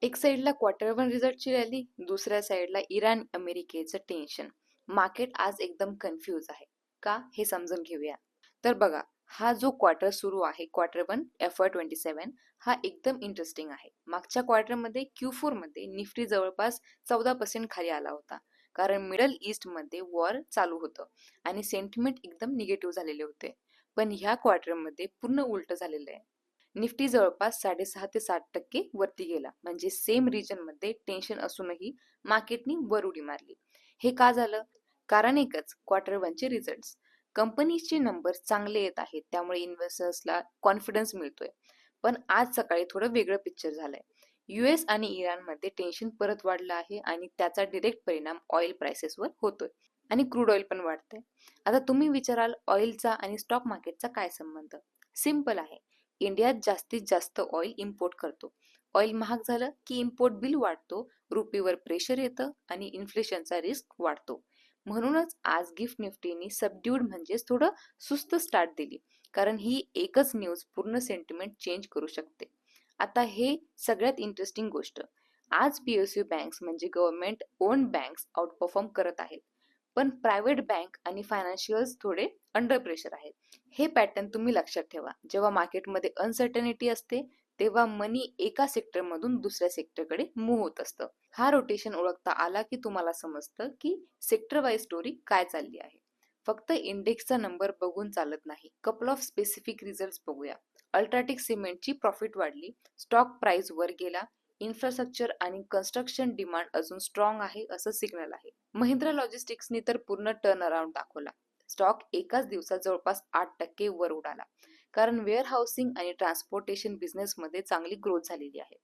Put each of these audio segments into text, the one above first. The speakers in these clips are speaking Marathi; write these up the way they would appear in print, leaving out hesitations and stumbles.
एक साइडला क्वार्टर वन रिझल्टची रॅली, दुसऱ्या साइडला इराण अमेरिकेचं टेन्शन. मार्केट आज एकदम कन्फ्यूज आहे. का हे समजून घेऊया. तर बघा, हा जो क्वार्टर सुरू आहे, क्वार्टर वन FY27, हा एकदम इंटरेस्टिंग आहे. मागच्या क्वार्टरमध्ये Q4 मध्ये निफ्टी जवळपास 14% खाली आला होता, कारण मिडल ईस्ट मध्ये वॉर चालू होतं आणि सेंटिमेंट एकदम निगेटिव्ह झालेले होते. पण ह्या क्वार्टरमध्ये पूर्ण उलट झालेलं आहे. निफ्टी जवळपास 6.5 ते 7% वरती गेला, म्हणजे सेम रिजन मध्ये टेन्शन असूनही मार्केटनी वर उडी मारली. हे का झालं? कारण एकच, क्वार्टर वनचे रिझल्ट्स. कंपनीचे नंबर चांगले येत आहेत, त्यामुळे इन्व्हेस्टर्सला कॉन्फिडन्स मिळतोय. पण आज सकाळी थोडं वेगळं पिक्चर झालंय. US आणि इराणमध्ये टेन्शन परत वाढलं आहे आणि त्याचा डिरेक्ट परिणाम ऑइल प्राइसेसवर होतोय आणि क्रूड ऑइल पण वाढतंय. आता तुम्ही विचाराल, ऑइलचा आणि स्टॉक मार्केटचा काय संबंध? सिंपल आहे. इंडियात जास्तीत जास्त ऑइल इम्पोर्ट करतो. ऑइल महाग झालं की इम्पोर्ट बिल वाढतो, रुपीवर प्रेशर येतं आणि इन्फ्लेशनचा रिस्क वाढतो. म्हणूनच आज गिफ्ट निफ्टीने सबड्यूड म्हणजेच थोडं सुस्त स्टार्ट दिली, कारण ही एकच न्यूज पूर्ण सेंटिमेंट चेंज करू शकते. आता हे सगळ्यात इंटरेस्टिंग गोष्ट, आज PSU बँक्स म्हणजे government owned banks out perform करत आहेत, पण प्रायव्हेट बँक आणि फायनान्शियल्स थोडे अंडर प्रेशर आहेत. हे पॅटर्न तुम्ही लक्षात ठेवा. जेव्हा मार्केटमध्ये अनसर्टनिटी असते, तेव्हा मनी एका सेक्टरमधून दुसऱ्या सेक्टरकडे मूव्ह होत असतं. हा रोटेशन ओळखता आला की तुम्हाला समजतं की सेक्टर वाईज स्टोरी काय चालली आहे. फक्त इंडेक्सचा नंबर बघून चालत नाही. कपल ऑफ स्पेसिफिक रिझल्ट्स बघूया. अल्ट्राटेक सिमेंटची प्रॉफिट वाढली, स्टॉक प्राइस वर गेला, इन्फ्रास्ट्रक्चर आणि कन्स्ट्रक्शन डिमांड अजून स्ट्रॉंग आहे असं सिग्नल आहे. महिंद्रा लॉजिस्टिक्सने तर पूर्ण टर्न अराउंड दाखवला. स्टॉक एकाच दिवसात जवळपास 8% वर उडाला, कारण वेअर हाऊसिंग आणि ट्रान्सपोर्टेशन बिझनेसमध्ये चांगली ग्रोथ झालेली आहे.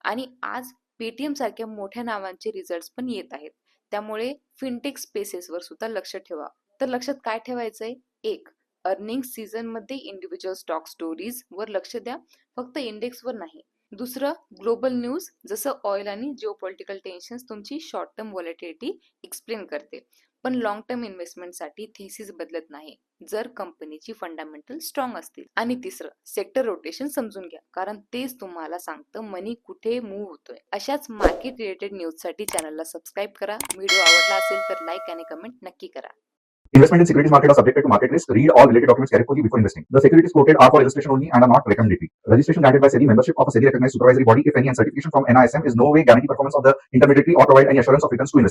आणि आज पेटीएम सारख्या मोठ्या नावांचे रिझल्ट्स पण येत आहेत, त्यामुळे फिनटेक स्पेसेसवर सुद्धा लक्ष ठेवा. तर लक्षात काय ठेवायचंय? एक, अर्निंग सीझन मध्ये इंडिव्हिज्युअल स्टॉक स्टोरीज वर लक्ष द्या, फक्त इंडेक्सवर नाही. दुसरं, ग्लोबल न्यूज जसं ऑइल आणि जिओपॉलिटिकल टेन्शन्स तुमची शॉर्ट टर्म व्हॉलेटिलिटी एक्सप्लेन करते, पण लॉंग टर्म इन्व्हेस्टमेंटसाठी थेसिस बदलत नाही जर कंपनीची फंडामेंटल स्ट्रॉंग असतील. आणि तिसरं, सेक्टर रोटेशन समजून घ्या, कारण तेच तुम्हाला सांगतं मनी कुठे मूव्ह होतोय. अशाच मार्केट रिलेटेड न्यूजसाठी चॅनलला सबस्क्राईब करा. व्हिडिओ आवडला असेल तर लाईक आणि कमेंट नक्की करा. Investment in securities market are subjected to market risk. Read all related documents carefully before investing. The securities quoted are for illustration only and are not recommendatory. Registration granted by SEBI, membership of a SEBI recognized supervisory body, if any, and certification from NISM is no way guarantee performance of the intermediary or provide any assurance of returns to investors.